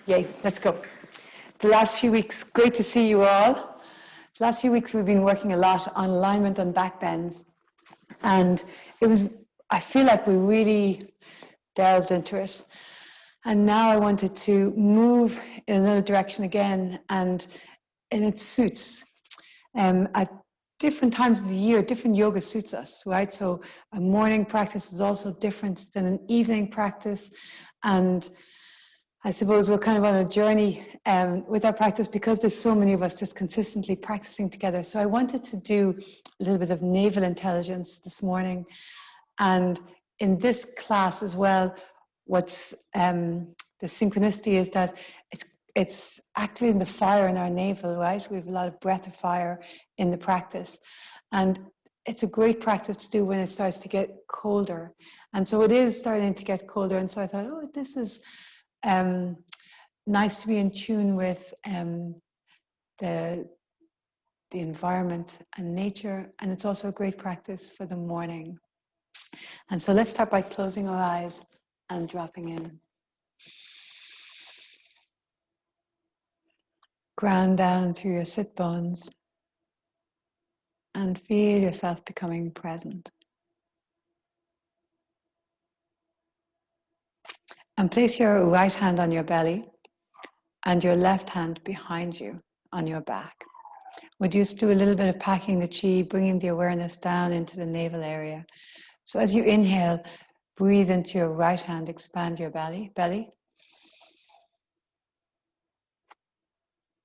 Yay, let's go. The last few weeks, great to see you all. The last few weeks we've been working a lot on alignment and back bends. And I feel like we really delved into it. And now I wanted to move in another direction again, and it suits. At different times of the year, different yoga suits us, right? So a morning practice is also different than an evening practice. And I suppose we're kind of on a journey with our practice because there's so many of us just consistently practicing together. So I wanted to do a little bit of navel intelligence this morning. And in this class as well, what's the synchronicity is that it's activating the fire in our navel, right? We have a lot of breath of fire in the practice. And it's a great practice to do when it starts to get colder. And so it is starting to get colder. And so I thought, oh, this is nice to be in tune with the environment and nature, and it's also a great practice for the morning. And so let's start by closing our eyes and dropping in. Ground down through your sit bones and feel yourself becoming present. And place your right hand on your belly and your left hand behind you on your back. We'll just do a little bit of packing the chi, bringing the awareness down into the navel area. So as you inhale, breathe into your right hand, expand your belly.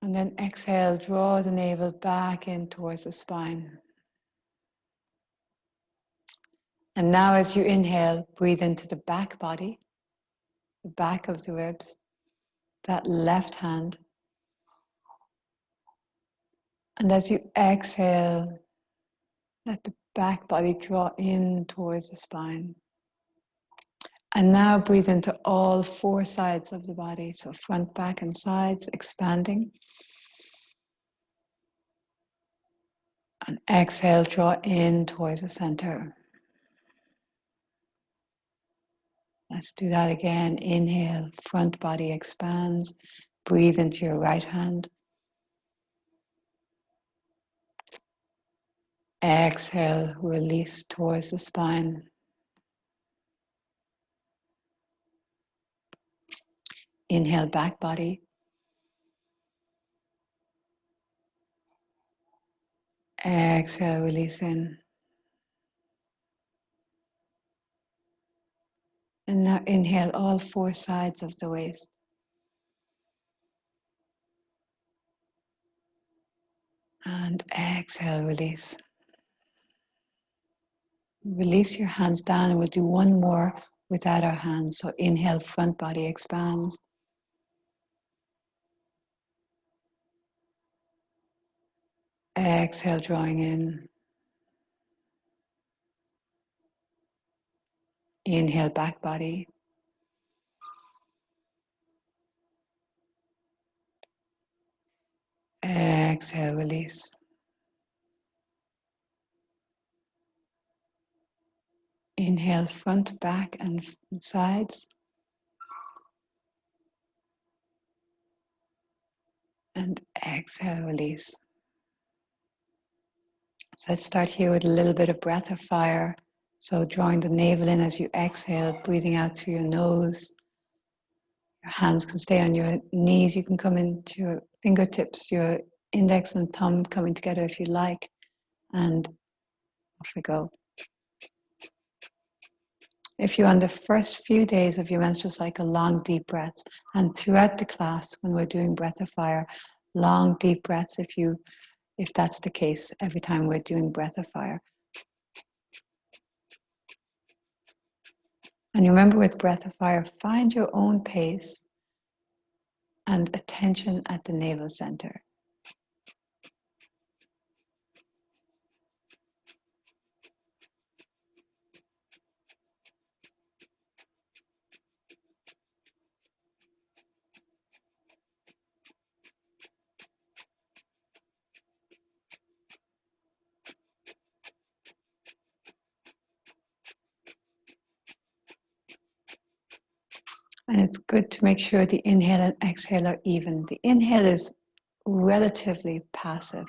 And then exhale, draw the navel back in towards the spine. And now as you inhale, breathe into the back body, the back of the ribs, that left hand. And as you exhale, let the back body draw in towards the spine. And now breathe into all four sides of the body. So front, back, and sides, expanding. And exhale, draw in towards the center. Let's do that again. Inhale, front body expands. Breathe into your right hand. Exhale, release towards the spine. Inhale, back body. Exhale, release in. And now inhale all four sides of the waist. And exhale, release. Release your hands down, and we'll do one more without our hands. So inhale, front body expands. Exhale, drawing in. Inhale, back body. Exhale, release. Inhale, front, back, and sides. And exhale, release. So let's start here with a little bit of breath of fire. So drawing the navel in as you exhale, breathing out through your nose. Your hands can stay on your knees. You can come into your fingertips, your index and thumb coming together if you like. And off we go. If you're on the first few days of your menstrual cycle, long deep breaths. And throughout the class, when we're doing breath of fire, long deep breaths if that's the case, every time we're doing breath of fire. And remember, with breath of fire, find your own pace and attention at the navel center. And it's good to make sure the inhale and exhale are even. The inhale is relatively passive,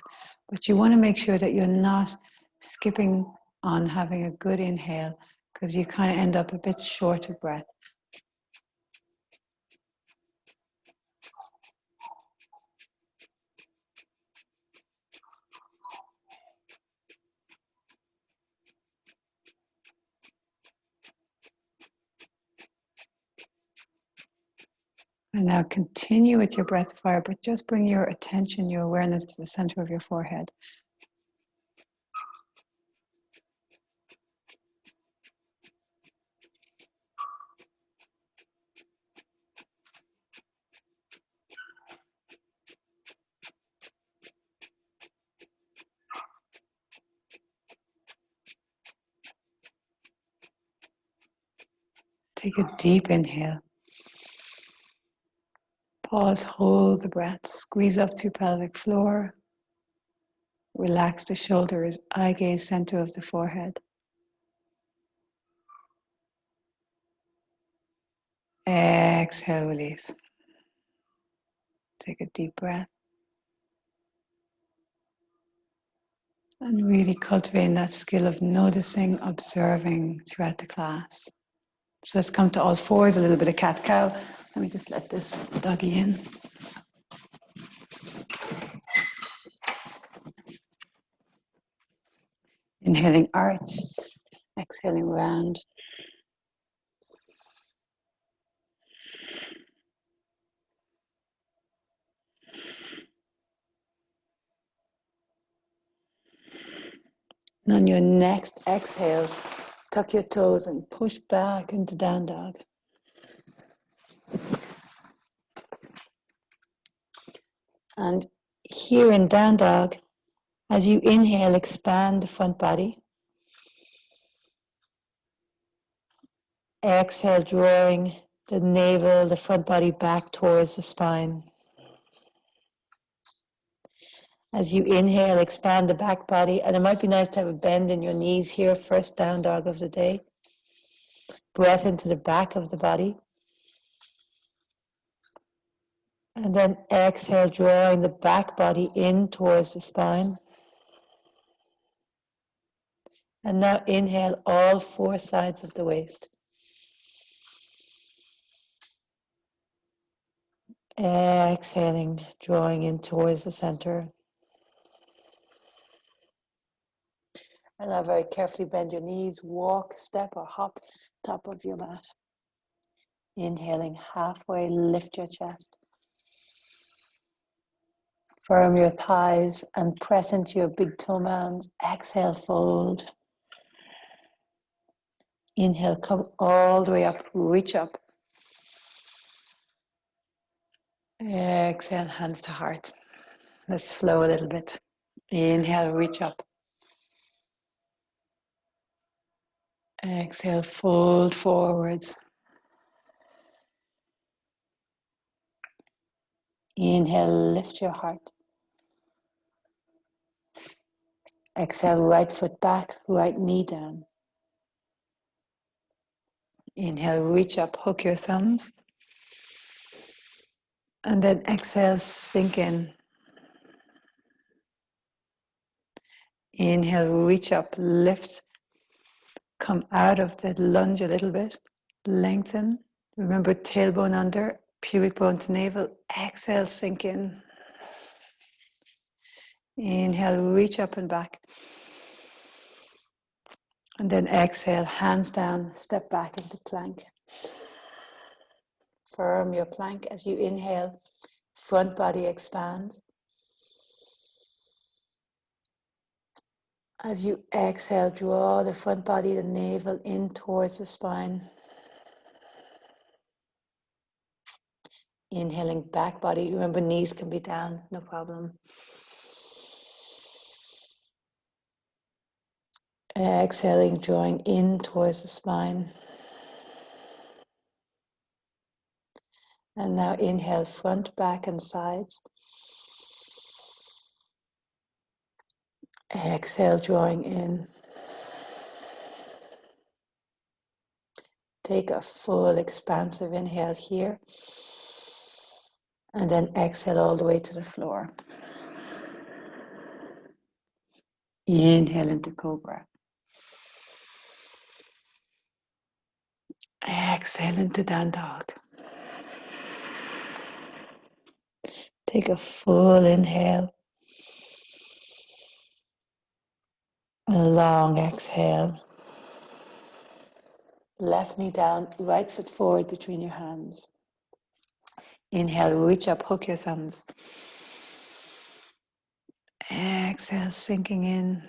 but you want to make sure that you're not skipping on having a good inhale, because you kind of end up a bit short of breath. And now continue with your breath fire, but just bring your attention, your awareness to the center of your forehead. Take a deep inhale. Pause, hold the breath, squeeze up to pelvic floor. Relax the shoulders, eye gaze center of the forehead. Exhale, release. Take a deep breath. And really cultivating that skill of noticing, observing throughout the class. So let's come to all fours, a little bit of cat-cow. Let me just let this doggy in. Inhaling arch, exhaling round. And on your next exhale, tuck your toes and push back into down dog. And here in down dog, as you inhale, expand the front body. Exhale, drawing the navel, the front body back towards the spine. As you inhale, expand the back body, and it might be nice to have a bend in your knees here, first down dog of the day. Breath into the back of the body. And then exhale, drawing the back body in towards the spine. And now inhale all four sides of the waist. Exhaling, drawing in towards the center. And now very carefully bend your knees, walk, step or hop top of your mat. Inhaling halfway, lift your chest. Firm your thighs and press into your big toe mounds. Exhale, fold. Inhale, come all the way up, reach up. Exhale, hands to heart. Let's flow a little bit. Inhale, reach up. Exhale, fold forwards. Inhale, lift your heart. Exhale, right foot back, right knee down. Inhale, reach up, hook your thumbs. And then exhale, sink in. Inhale, reach up, lift. Come out of the lunge a little bit. Lengthen. Remember, tailbone under, pubic bone to navel. Exhale, sink in. Inhale, reach up and back. And then exhale, hands down, step back into plank. Firm your plank as you inhale. Front body expands. As you exhale, draw the front body, the navel in towards the spine. Inhaling back body. Remember, knees can be down, no problem. Exhaling, drawing in towards the spine. And now inhale, front, back, and sides. Exhale, drawing in. Take a full expansive inhale here. And then exhale all the way to the floor. Inhale into Cobra. Exhale into Down Dog. Take a full inhale. A long exhale. Left knee down, right foot forward between your hands. Inhale, reach up, hook your thumbs. Exhale, sinking in.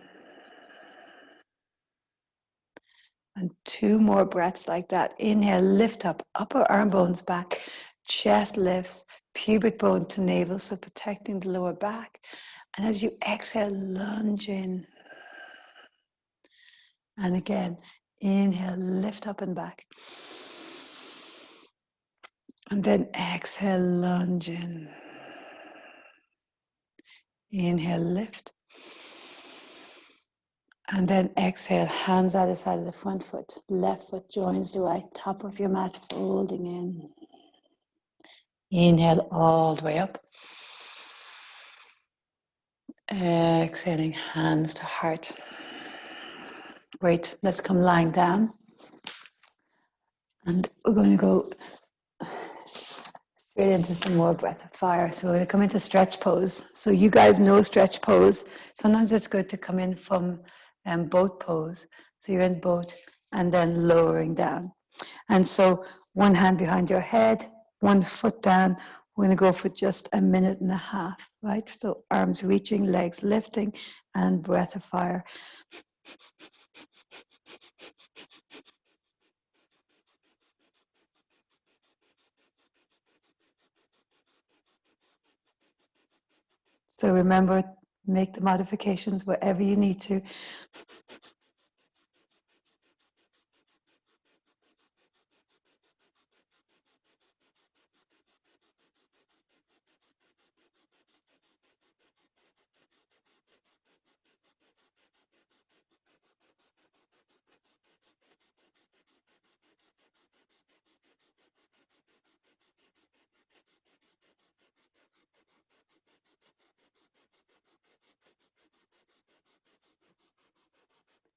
And 2 more breaths like that. Inhale, lift up, upper arm bones back, chest lifts, pubic bone to navel, so protecting the lower back. And as you exhale, lunge in. And again, inhale, lift up and back. And then exhale, lunge in. Inhale, lift. And then exhale, hands either side of the front foot. Left foot joins the right, top of your mat, folding in. Inhale all the way up. Exhaling, hands to heart. Great, let's come lying down. And we're going to go straight into some more breath of fire. So we're going to come into stretch pose. So you guys know stretch pose. Sometimes it's good to come in from boat pose. So you're in boat and then lowering down. And so one hand behind your head, one foot down. We're going to go for just 1.5 minutes, right? So arms reaching, legs lifting, and breath of fire. So remember, make the modifications wherever you need to.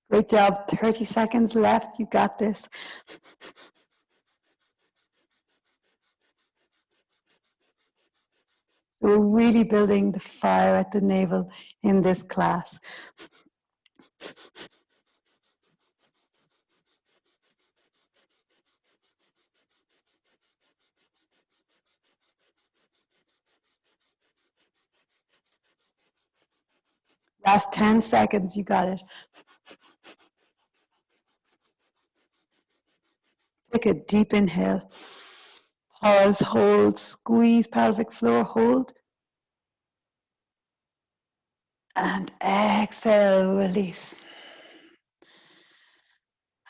Great job. 30 seconds left. You got this. So we're really building the fire at the navel in this class. Last 10 seconds, you got it. Take a deep inhale. Pause, hold, squeeze pelvic floor, hold. And exhale, release.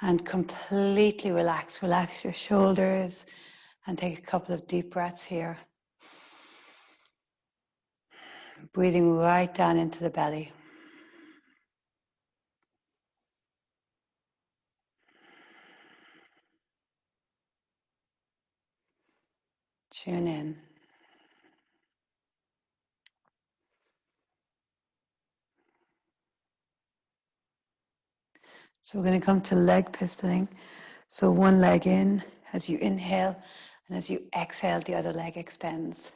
And completely relax. Relax your shoulders and take a couple of deep breaths here. Breathing right down into the belly. Tune in. So we're going to come to leg pistoning. So one leg in as you inhale, and as you exhale, the other leg extends.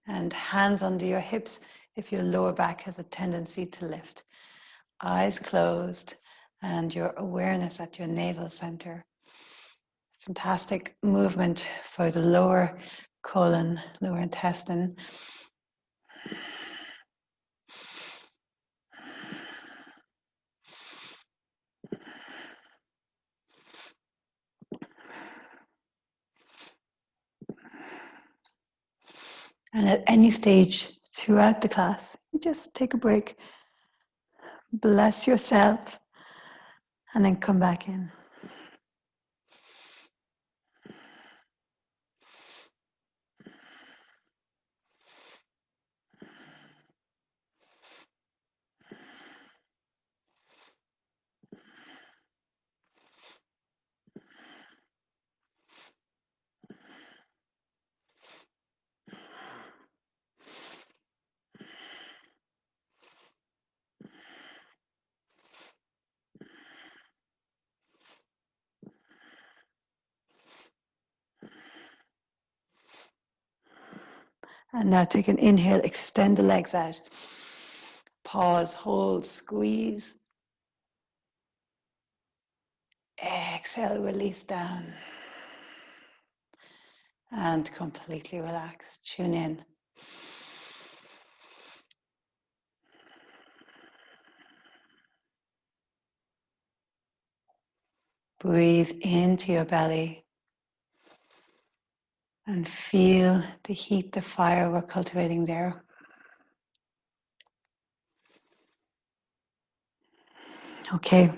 And hands under your hips if your lower back has a tendency to lift. Eyes closed and your awareness at your navel center. Fantastic movement for the lower colon, lower intestine. And at any stage throughout the class, you just take a break, bless yourself, and then come back in. And now take an inhale, extend the legs out. Pause, hold, squeeze. Exhale, release down. And completely relax. Tune in. Breathe into your belly and feel the heat, the fire we're cultivating there. Okay,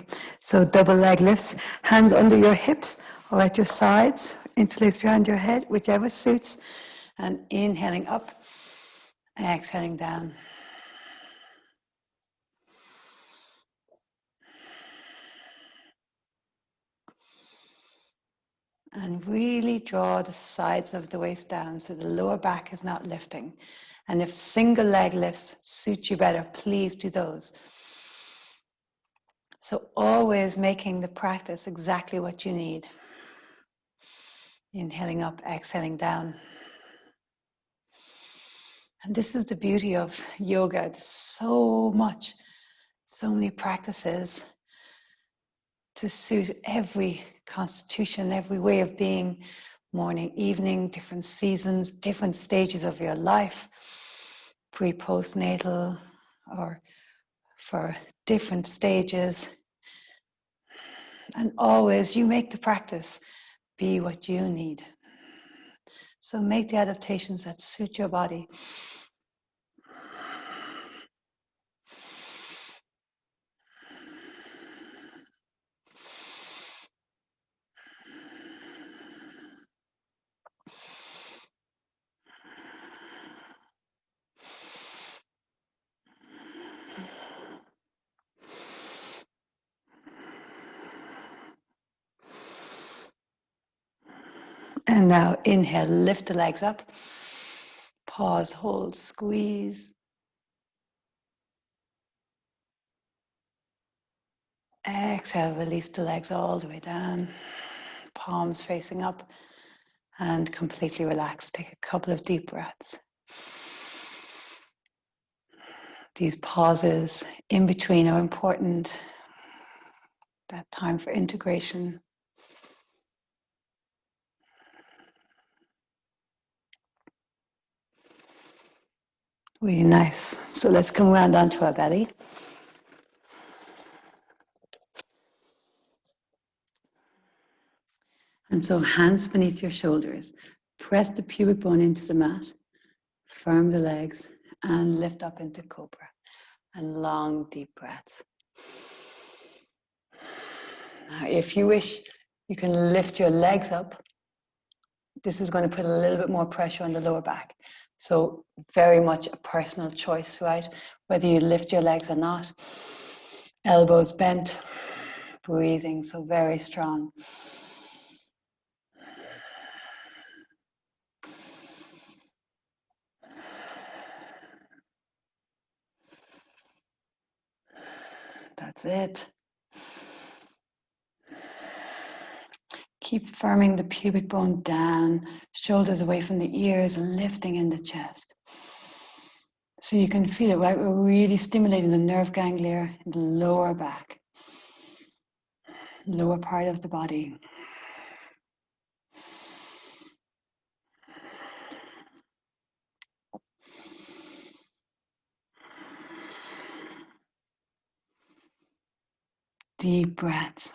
so double leg lifts, hands under your hips or at your sides, interlace behind your head, whichever suits. And inhaling up, exhaling down. And really draw the sides of the waist down so the lower back is not lifting. And if single leg lifts suit you better, please do those. So always making the practice exactly what you need. Inhaling up, exhaling down. And this is the beauty of yoga. There's so many practices to suit every constitution, every way of being, morning, evening, different seasons, different stages of your life, pre, postnatal, or for different stages. And always you make the practice be what you need. So make the adaptations that suit your body. And now inhale, lift the legs up. Pause, hold, squeeze. Exhale, release the legs all the way down. Palms facing up and completely relax. Take a couple of deep breaths. These pauses in between are important. That time for integration. Really nice. So let's come around onto our belly. And so hands beneath your shoulders. Press the pubic bone into the mat. Firm the legs and lift up into cobra. And long, deep breaths. Now, if you wish, you can lift your legs up. This is going to put a little bit more pressure on the lower back. So very much a personal choice, right? Whether you lift your legs or not. Elbows bent, breathing, so very strong. That's it. Keep firming the pubic bone down, shoulders away from the ears, lifting in the chest. So you can feel it, right? We're really stimulating the nerve ganglia in the lower back, lower part of the body. Deep breaths.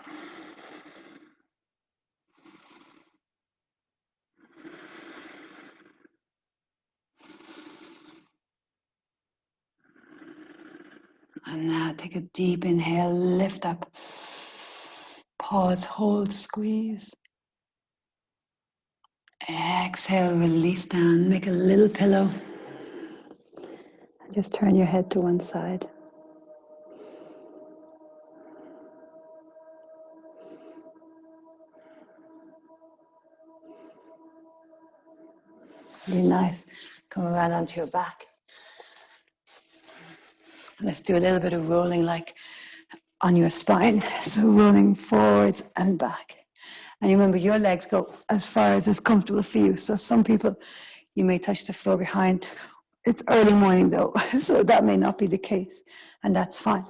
And now take a deep inhale, lift up. Pause, hold, squeeze. Exhale, release down, make a little pillow. Just turn your head to one side. Really nice. Come around onto your back. Let's do a little bit of rolling like on your spine. So rolling forwards and back. And you remember your legs go as far as is comfortable for you. So some people, You may touch the floor behind. It's early morning though, so that may not be the case, and that's fine.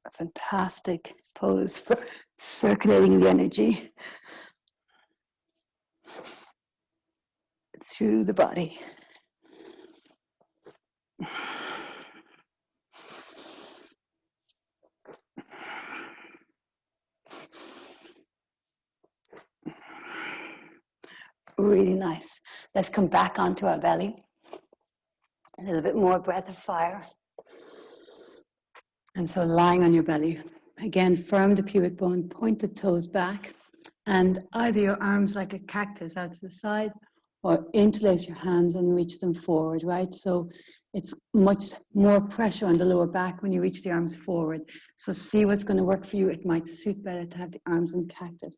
A fantastic pose for circulating the energy through the body. Really nice. Let's come back onto our belly. A little bit more breath of fire. And so lying on your belly, again, firm the pubic bone, point the toes back, and either your arms like a cactus out to the side, or interlace your hands and reach them forward, right? So it's much more pressure on the lower back when you reach the arms forward. So see what's going to work for you. It might suit better to have the arms in cactus.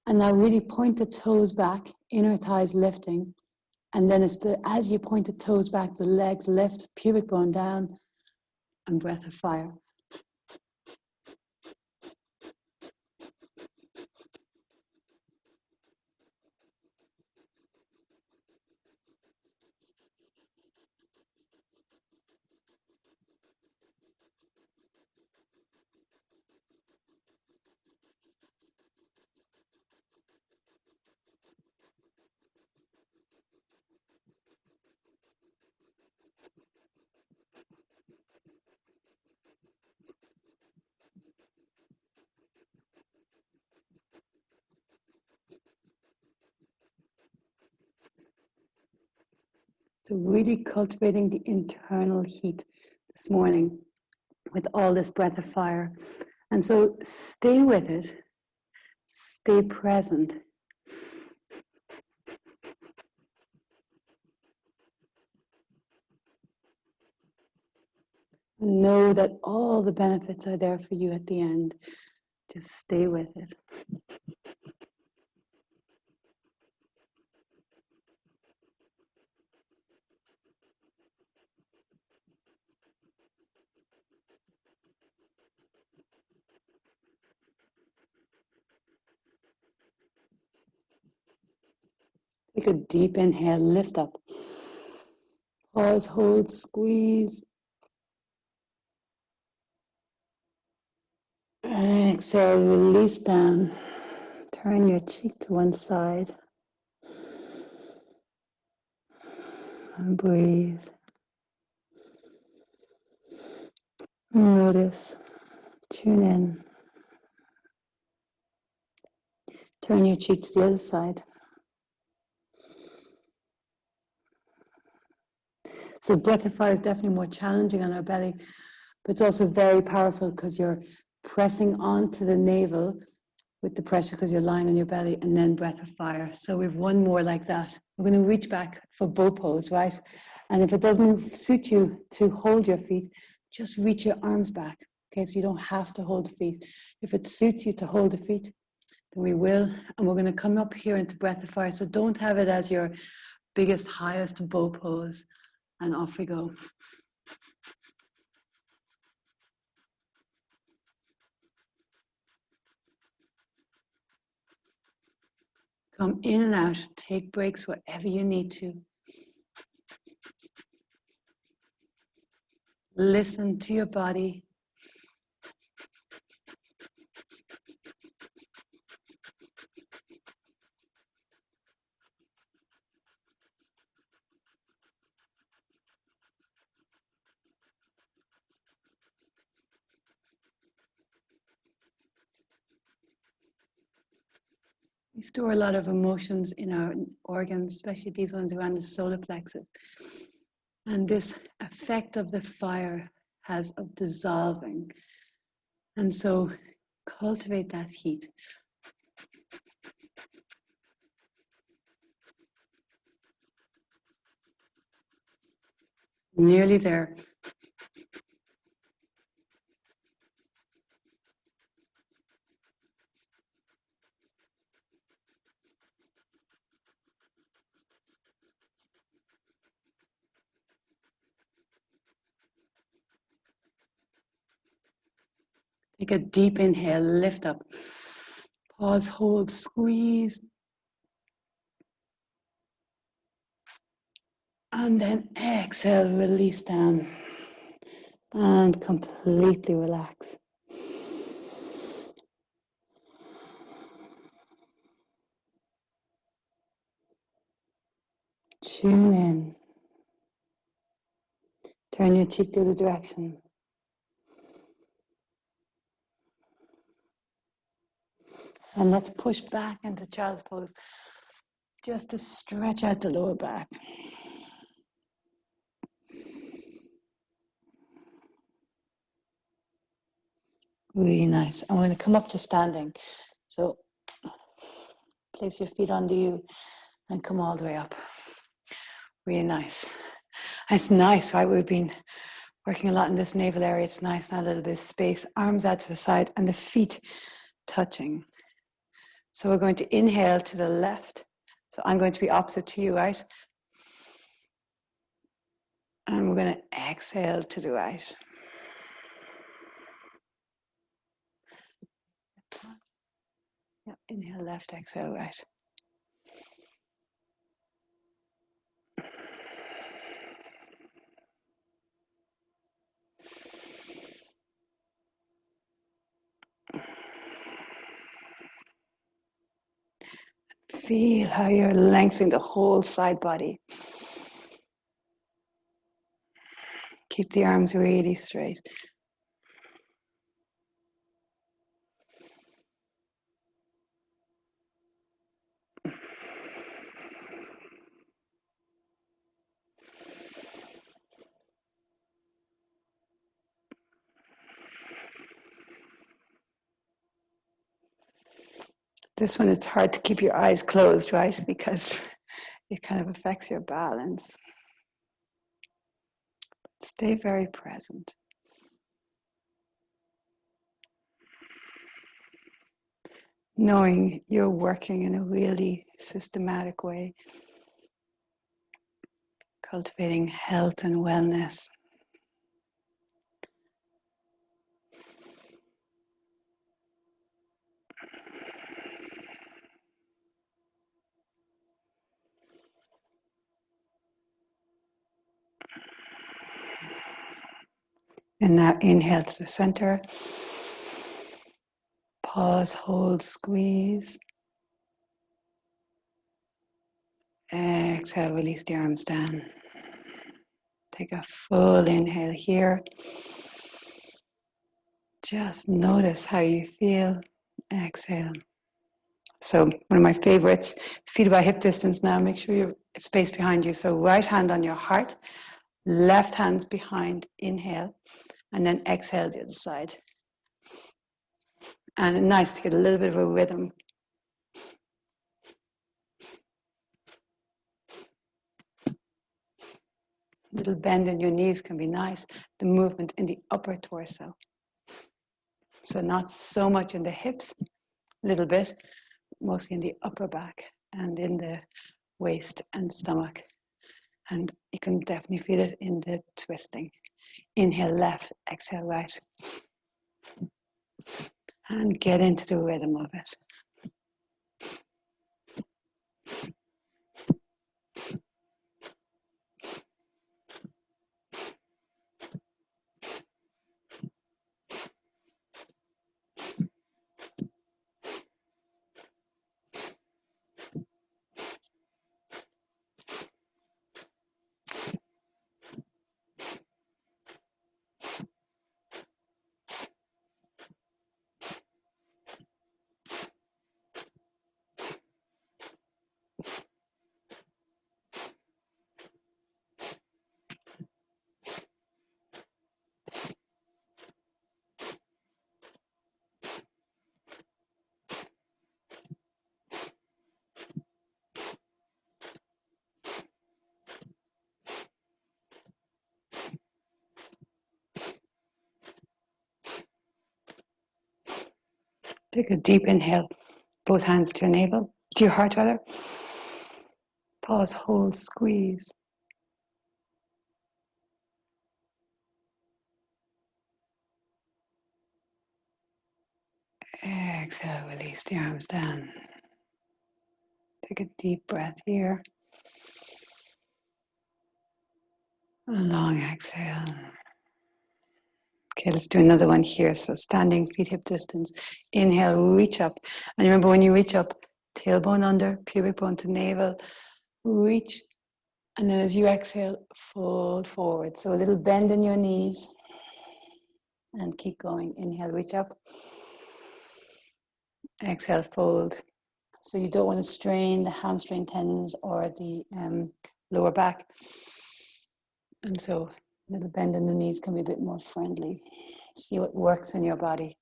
And now really point the toes back, inner thighs lifting. And then as you point the toes back, the legs lift, pubic bone down, and breath of fire. So really cultivating the internal heat this morning with all this breath of fire. And so stay with it, stay present. And know that all the benefits are there for you at the end. Just stay with it. Take a deep inhale, lift up. Pause, hold, squeeze. Exhale, release down. Turn your cheek to one side. And breathe. Notice. Tune in. Turn your cheek to the other side. So breath of fire is definitely more challenging on our belly, but it's also very powerful because you're pressing onto the navel with the pressure because you're lying on your belly, and then breath of fire. So we've one more like that. We're going to reach back for bow pose, right? And if it doesn't suit you to hold your feet, just reach your arms back. Okay, so you don't have to hold the feet. If it suits you to hold the feet, then we will. And we're going to come up here into breath of fire. So don't have it as your biggest, highest bow pose. And off we go. Come in and out, take breaks wherever you need to. Listen to your body. We store a lot of emotions in our organs, especially these ones around the solar plexus. And this effect of the fire has of dissolving. And so cultivate that heat. Nearly there. Take a deep inhale, lift up. Pause, hold, squeeze. And then exhale, release down. And completely relax. Tune in. Turn your cheek the other direction. And let's push back into child's pose just to stretch out the lower back. Really nice. And we're going to come up to standing. So place your feet under you and come all the way up. Really nice. And it's nice, right? We've been working a lot in this navel area. It's nice now, a little bit of space, arms out to the side and the feet touching. So we're going to inhale to the left. So I'm going to be opposite to you, right? And we're going to exhale to the right. Yeah, inhale left, exhale right. Feel how you're lengthening the whole side body. Keep the arms really straight. This one, it's hard to keep your eyes closed, right? Because it kind of affects your balance. Stay very present. Knowing you're working in a really systematic way, cultivating health and wellness. And now inhale to the center. Pause, hold, squeeze. Exhale, release the arms down. Take a full inhale here. Just notice how you feel. Exhale. So one of my favorites, feet about hip distance now. Make sure you're space behind you. So right hand on your heart, left hand's behind. Inhale, and then exhale the other side. And nice to get a little bit of a rhythm. Little bend in your knees can be nice. The movement in the upper torso. So not so much in the hips, a little bit, mostly in the upper back and in the waist and stomach. And you can definitely feel it in the twisting. Inhale left, exhale right. And get into the rhythm of it. Take a deep inhale, both hands to your navel, to your heart rather. Pause, hold, squeeze. Exhale, release the arms down. Take a deep breath here. A long exhale. Okay, let's do another one here. So standing, feet hip distance. Inhale, reach up. And remember, when you reach up, tailbone under, pubic bone to navel. Reach. And then as you exhale, fold forward. So a little bend in your knees. And keep going. Inhale, reach up. Exhale, fold. So you don't want to strain the hamstring tendons or the lower back. And so a little bend in the knees can be a bit more friendly. See what works in your body.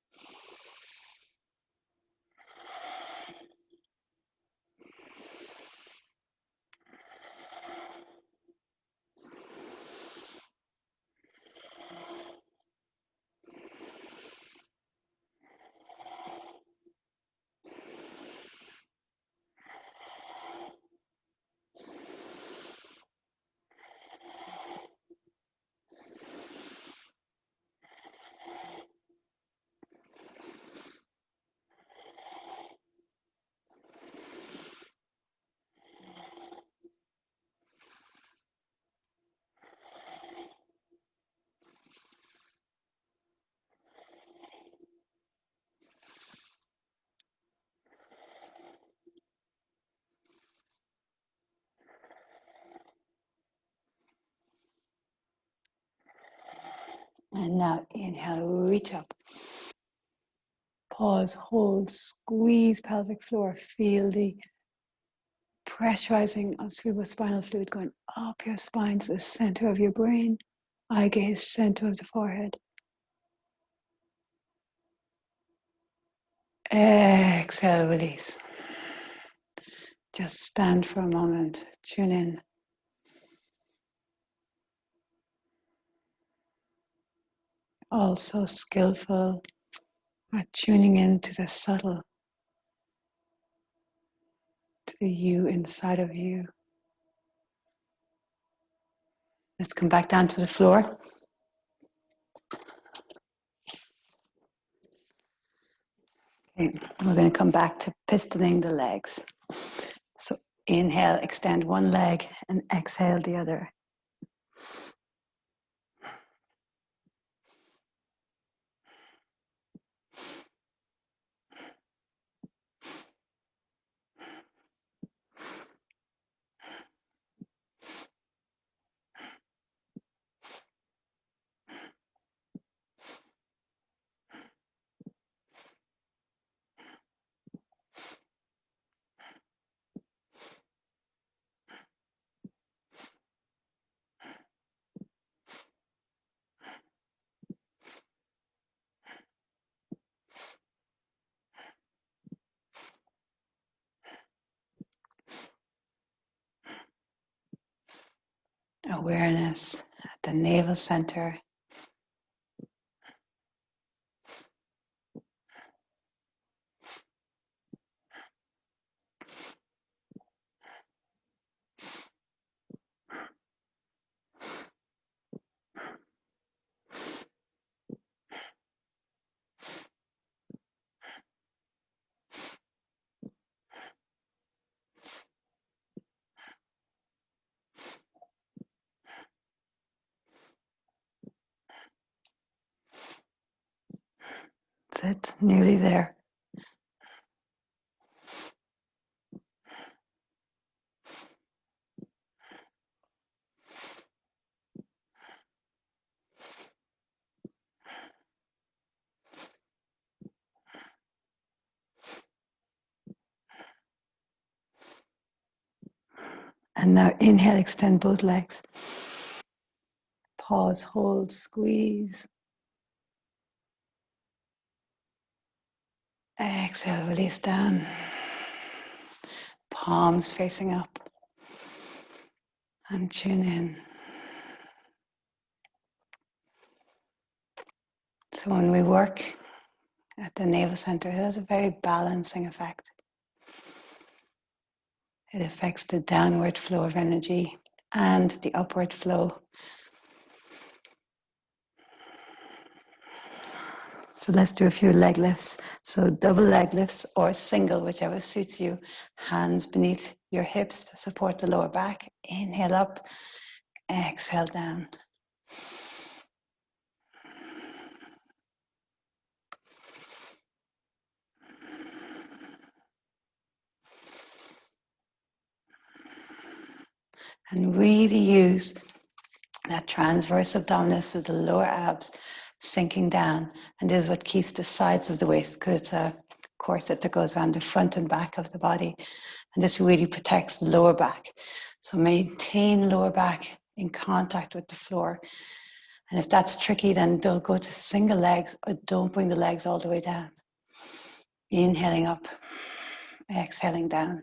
And now inhale, reach up. Pause, hold, squeeze pelvic floor. Feel the pressurizing of cerebrospinal fluid going up your spine to the center of your brain. Eye gaze, center of the forehead. Exhale, release. Just stand for a moment. Tune in. Also skillful at tuning into the subtle, to the you inside of you. Let's come back down to the floor. Okay, we're going to come back to pistoning the legs. So inhale, extend one leg and exhale the other. Awareness at the navel center. That's it, nearly there. And now inhale, extend both legs. Pause, hold, squeeze. Exhale, release down. Palms facing up. And tune in. So when we work at the navel center, it has a very balancing effect. It affects the downward flow of energy and the upward flow. So let's do a few leg lifts. So double leg lifts or single, whichever suits you. Hands beneath your hips to support the lower back. Inhale up, exhale down. And really use that transverse abdominis of the lower abs sinking down. And this is what keeps the sides of the waist, because it's a corset that goes around the front and back of the body. And this really protects the lower back. So maintain lower back in contact with the floor. And if that's tricky, then don't go to single legs or don't bring the legs all the way down. Inhaling up, exhaling down.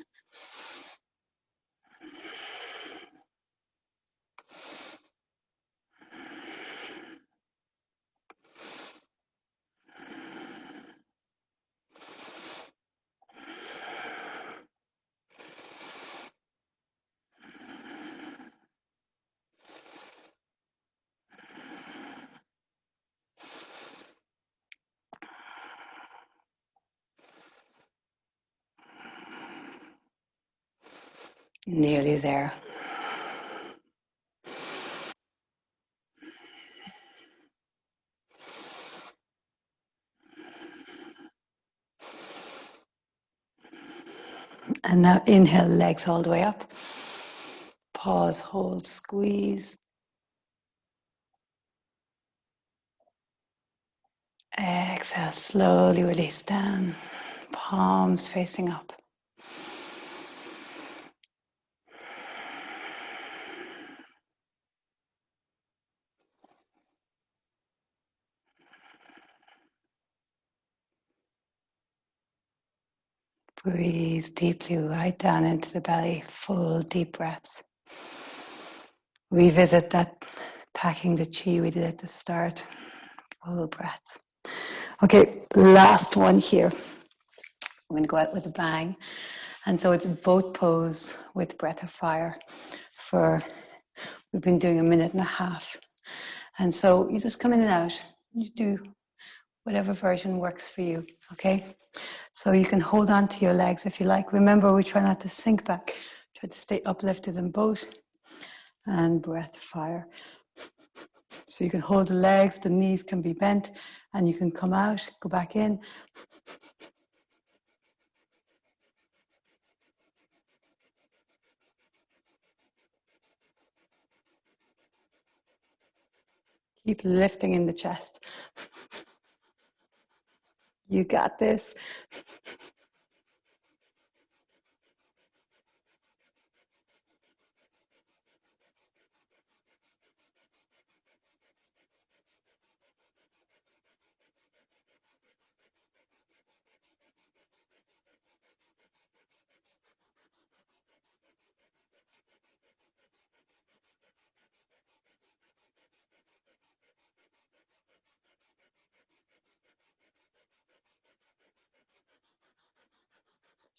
Nearly there. And now inhale, legs all the way up. Pause, hold, squeeze. Exhale, slowly release down. Palms facing up. Breathe deeply right down into the belly. Full deep breaths. Revisit that packing the chi we did at the start. Full breath. Okay, last one here. We're going to go out with a bang. And so it's boat pose with breath of fire we've been doing 1.5 minutes. And so you just come in and out. You do whatever version works for you, okay? So you can hold on to your legs if you like. Remember, we try not to sink back. Try to stay uplifted in both. And breath of fire. So you can hold the legs, the knees can be bent, and you can come out, go back in. Keep lifting in the chest. You got this.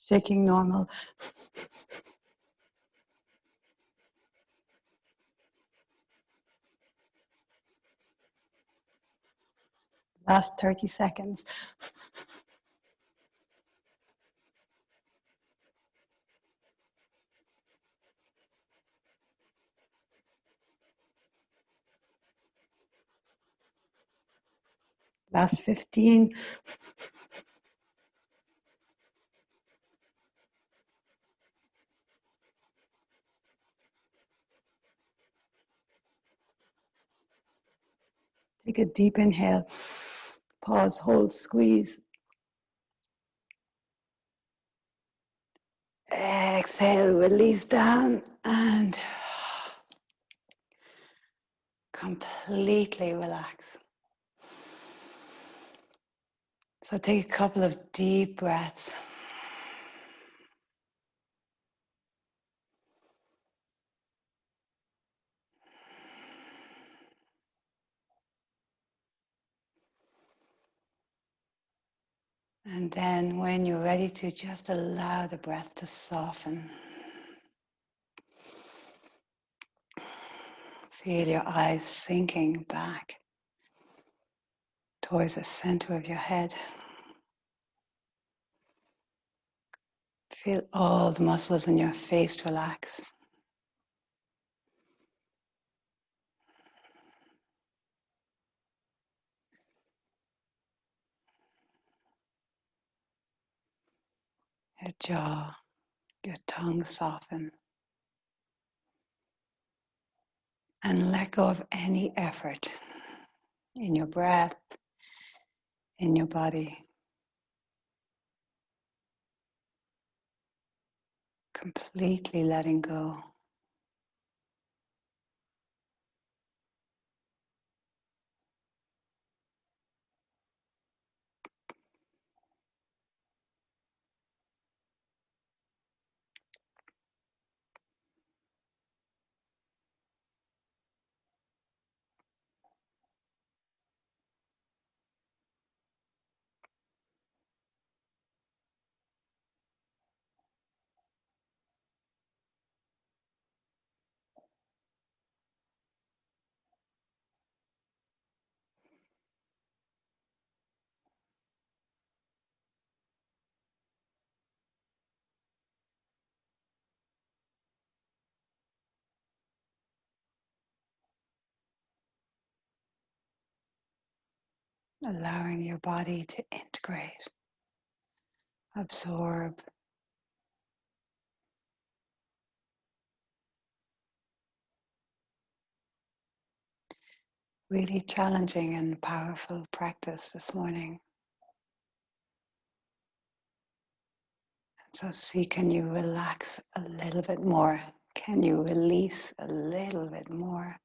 Shaking normal. Last 30 seconds. Last 15. Take a deep inhale. Pause, hold, squeeze. Exhale, release down and completely relax. So take a couple of deep breaths. And then when you're ready to, just allow the breath to soften. Feel your eyes sinking back. towards the center of your head. Feel all the muscles in your face relax. Your jaw, your tongue soften. And let go of any effort in your breath, in your body. Completely letting go. Allowing your body to integrate, absorb. Really challenging and powerful practice this morning. So see, can you relax a little bit more? Can you release a little bit more?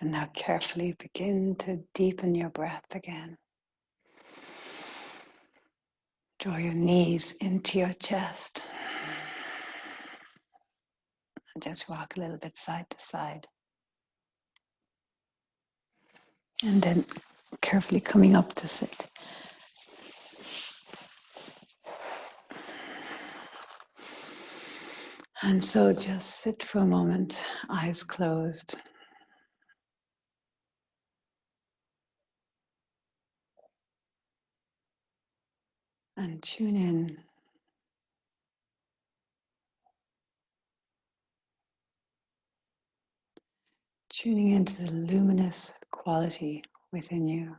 And now carefully begin to deepen your breath again. Draw your knees into your chest. And just rock a little bit side to side. And then carefully coming up to sit. And so just sit for a moment, eyes closed. And tune in. Tuning into the luminous quality within you.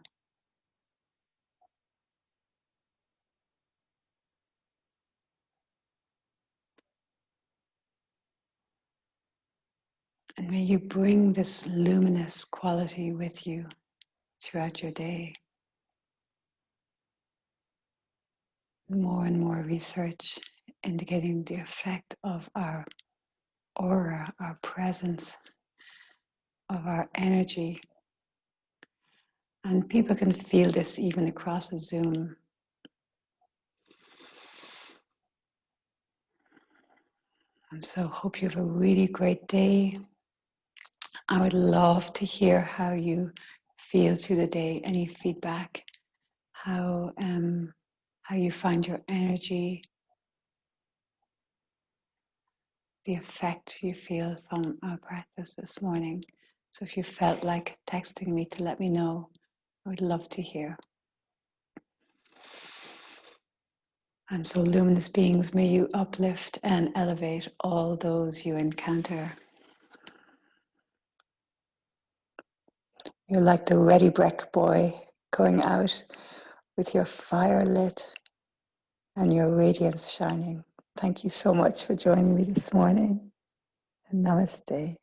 And may you bring this luminous quality with you throughout your day. More and more research indicating the effect of our aura, our presence, of our energy. And people can feel this even across a Zoom. And so hope you have a really great day. I would love to hear how you feel through the day, any feedback, how you find your energy, the effect you feel from our practice this morning. So if you felt like texting me to let me know, I would love to hear. And so luminous beings, may you uplift and elevate all those you encounter. You're like the ready breck boy going out with your fire lit and your radiance shining. Thank you so much for joining me this morning. And namaste.